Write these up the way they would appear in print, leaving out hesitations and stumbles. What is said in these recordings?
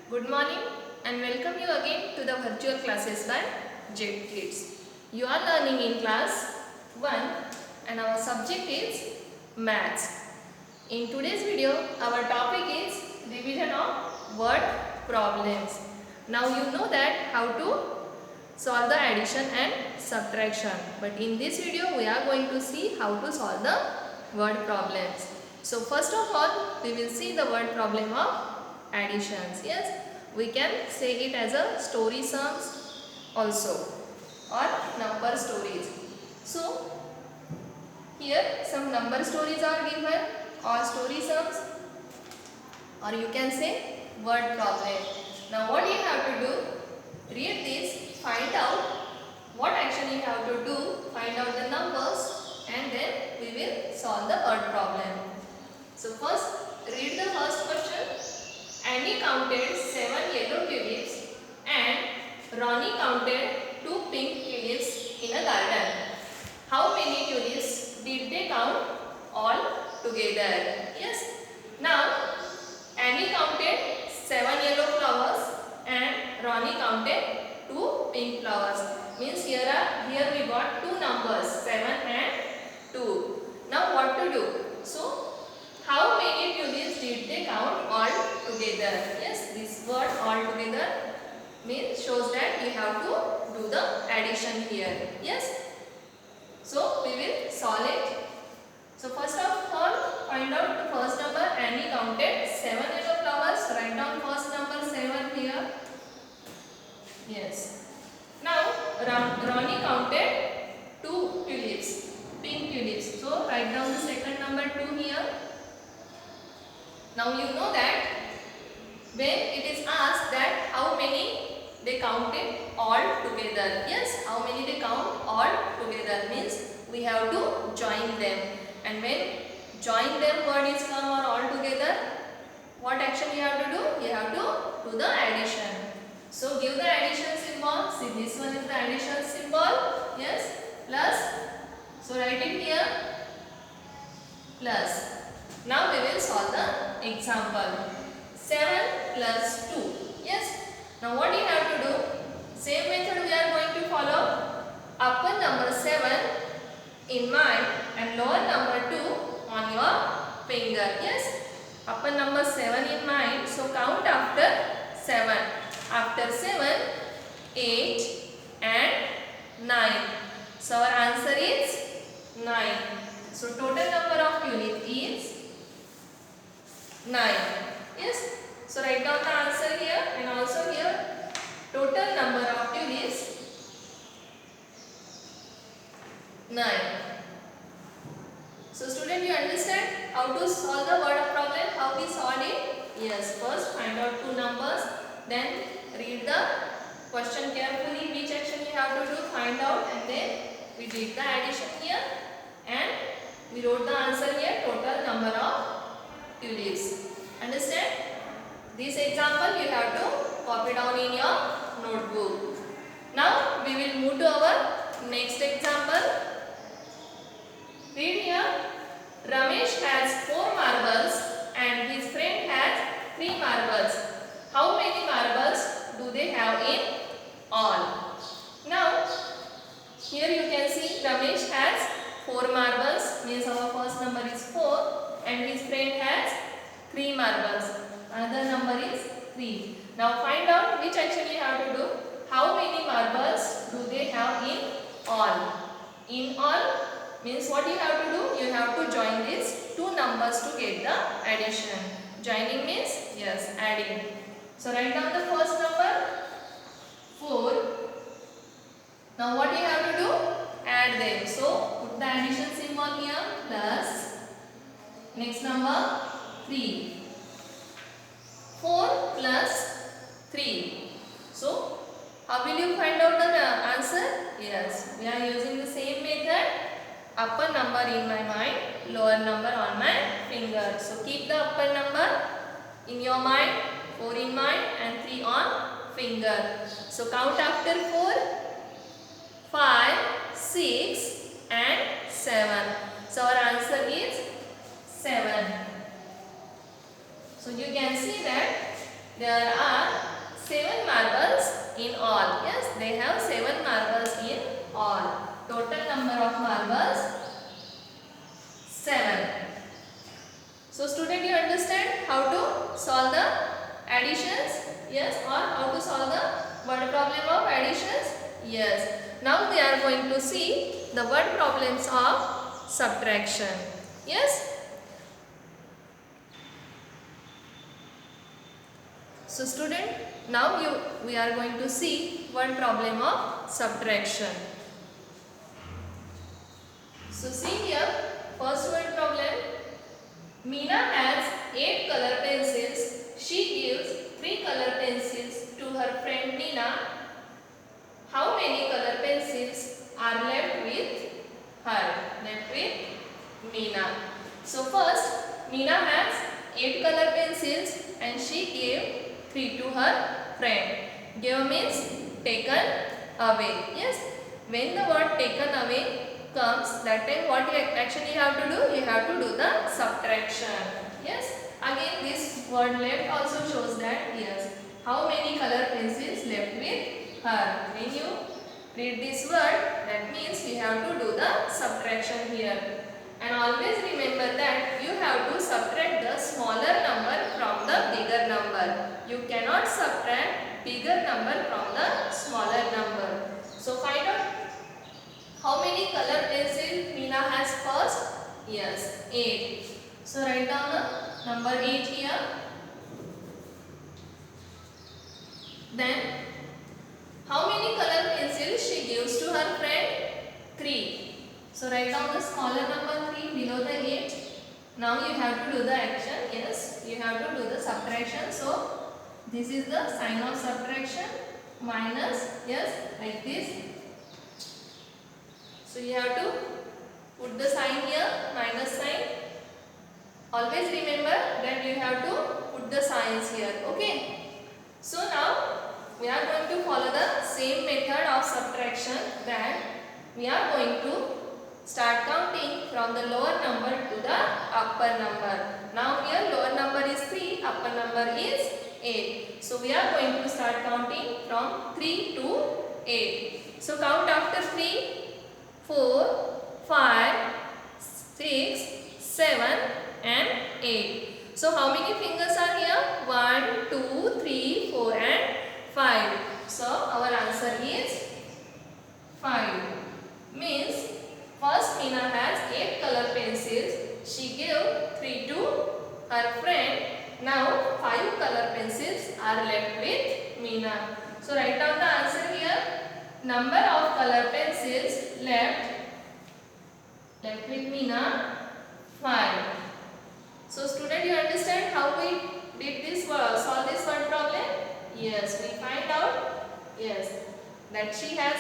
Good morning and welcome you again to the virtual classes by Jet Kids. You are learning in class 1 and our subject is Maths. In today's video, our topic is revision of word problems. Now you know that how to solve the addition and subtraction. But in this video, we are going to see how to solve the word problems. So first of all, we will see the word problem of additions. Yes, we can say it as a story sums also or number stories. So here some number stories are given or story sums, or you can say word problem. Now what you have to do, read this, find out what action you have to do, find out the numbers, and then we will solve the word problem. So first, read the first question. Annie counted 7 yellow tulips and Ronnie counted 2 pink tulips in a garden. How many tulips did they count all together? Yes. Now, Annie counted 7 yellow flowers and Ronnie counted 2 pink flowers. Means here we got two numbers, 7 and 2. Now what to do? So, how many tulips did they count all together? Yes, this word all together means shows that we have to do the addition here. Yes. So we will solve it. So first of all, find out the first number. Annie counted 7 yellow flowers. Write down first number 7 here. Yes. Now Ronnie counted 2 tulips, pink tulips. So write down the second number 2 here. Now you know that when it is asked that how many they counted all together. Yes, how many they count all together means we have to join them. And when join them word is come or all together, what action you have to do? You have to do the addition. So give the addition symbol. See, this one is the addition symbol. Yes, plus. So write it here, plus. Now we will solve the example. 7 plus 2. Yes. Now what you have to do? Same method we are going to follow. Upper number 7 in mind and lower number 2 on your finger. Yes. Upper number 7 in mind. So count after 7. After 7, 8 and 9. So our answer is 9. So total number of tulips is 9. Yes. So write down the answer here and also here. Total number of tulips 9. So student, you understand how to solve the word problem? How we solve it? Yes. First find out two numbers. Then read the question carefully. Which action you have to do? Find out, and then we did the addition here and we wrote the answer here. Total number of tulips. Understand? This example you have to copy down in your notebook. Now we will move to our next example. Read here. Ramesh has 4 marbles and his friend has 3 marbles. How many marbles do they have in all? Now here you can see Ramesh has 4 marbles, means our first number is 4, and his friend has 3 marbles. Another number is 3. Now find out which action you have to do. How many marbles do they have in all? In all means what you have to do? You have to join these two numbers to get the addition. Joining means yes, adding. So write down the first number 4. Now what you have to do? Add them. So put the addition symbol here, plus next number 3. 4 plus 3. So how will you find out the answer? Yes, we are using the same method. Upper number in my mind, lower number on my finger. So keep the upper number in your mind, 4 in mind and 3 on finger. So count after 4, 5, 6 and 7. So our answer is 7. So you can see that there are 7 marbles in all. Yes, they have 7 marbles in all. Total number of marbles 7. So student, you understand how to solve the additions? Yes, or how to solve the word problem of additions? Yes. Now we are going to see the word problems of subtraction. Yes. So student, now we are going to see word problem of subtraction. So see here, first word problem. Meena has 8 color pencils. She gives 3 color pencils to her friend Meena. How many color pencils are left with her? Left with Meena. So first, Meena has 8 color pencils and she gave 3 to her friend. Give means taken away. Yes, when the word taken away comes, that time what action you have to do? You have to do the subtraction. Yes, again this word left also shows that, yes, how many color pencils left with her. When you read this word, that means you have to do the subtraction here. And always remember that you have to subtract the smaller number from the bigger number. You cannot subtract bigger number from the smaller number. So find out how many color pencil Meena has first? Yes, 8. So write down the number 8 here. Then how many color pencils she gives to her friend? 3. So write down the smaller number 3 below the 8. Now you have to do the action. Yes, you have to do the subtraction. So this is the sign of subtraction. Minus, yes, like this. So you have to put the sign here, minus sign. Always remember that you have to put the signs here. Okay. So now we are going to follow the same method of subtraction. That we are going to start counting from the lower number to the upper number. Now here lower number is 3, upper number is 8. So we are going to start counting from 3 to 8. So count after 3. 4, 5, 6, 7 and 8. So how many fingers are here? 1, 2, 3, 4 and 5. So our answer is 5. Means first Meena has 8 color pencils. She gave 3 to her friend. Now 5 color pencils are left with Meena. So write down the answer here. Number of color pencils left with Meena 5. So student, you understand how we did this solve this word problem? Yes, we find out, yes, that she has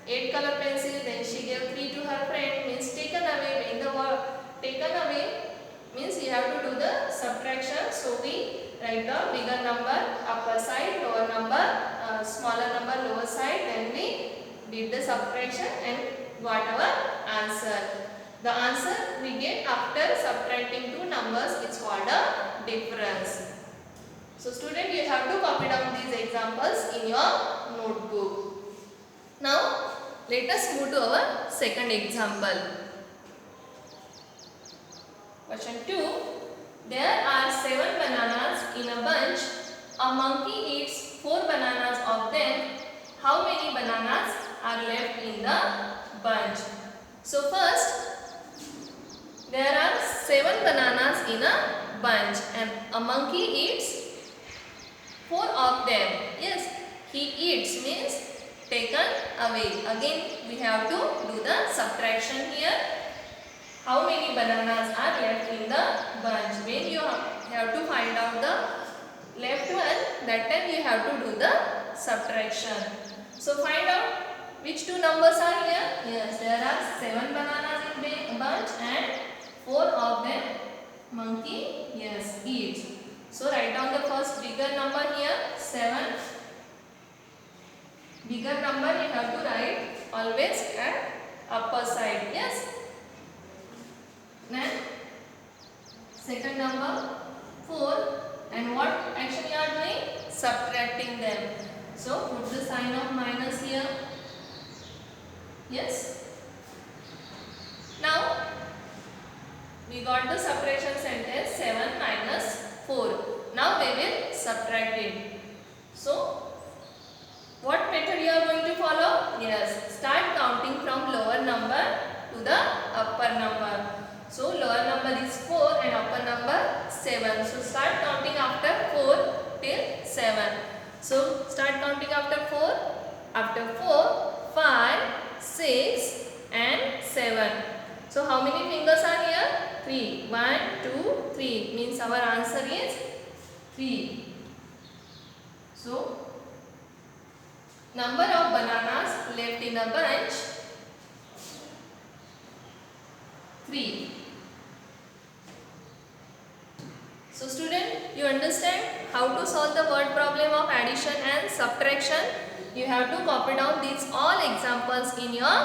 8 color pencils, then she gave 3 to her friend, means taken away. When the word taken away means you have to do the subtraction. So we write the bigger number upper side, lower number smaller number lower side, then we did the subtraction and got our answer. The answer we get after subtracting two numbers is called a difference. So student, you have to copy down these examples in your notebook. Now let us move to our second example. Question 2. There are 7 bananas in a bunch. A monkey eats 4 bananas of them. How many bananas are left in the bunch? So first, there are 7 bananas in a bunch and a monkey eats 4 of them. Yes, he eats means taken away. Again, we have to do the subtraction here. How many bananas are left in the bunch? When you have to find out the left one, that time you have to do the subtraction. So find out which two numbers are here. Yes, there are 7 bananas in a bunch and 4 of them monkey, yes, eats. So write down the first bigger number here, 7. Bigger number you have to write always at upper side. Yes. Then second number 4, and what action you are doing? subtracting them. So put the sign of minus here. Yes. Now we got the subtraction sentence 7 minus 4. Now we will subtract it. So what method you are going to follow? Yes, start counting from lower number to the upper number. So lower number is 4 and upper number 7. So start counting after 4 till 7. So start counting after 4. After 4, 5, 6 and 7. So how many fingers are here? 3. 1, 2, 3. Means our answer is 3. So number of bananas left in a bunch 3. So student, you understand how to solve the word problem of addition and subtraction? You have to copy down these all examples in your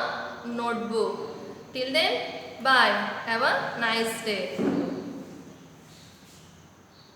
notebook. Till then, bye. Have a nice day.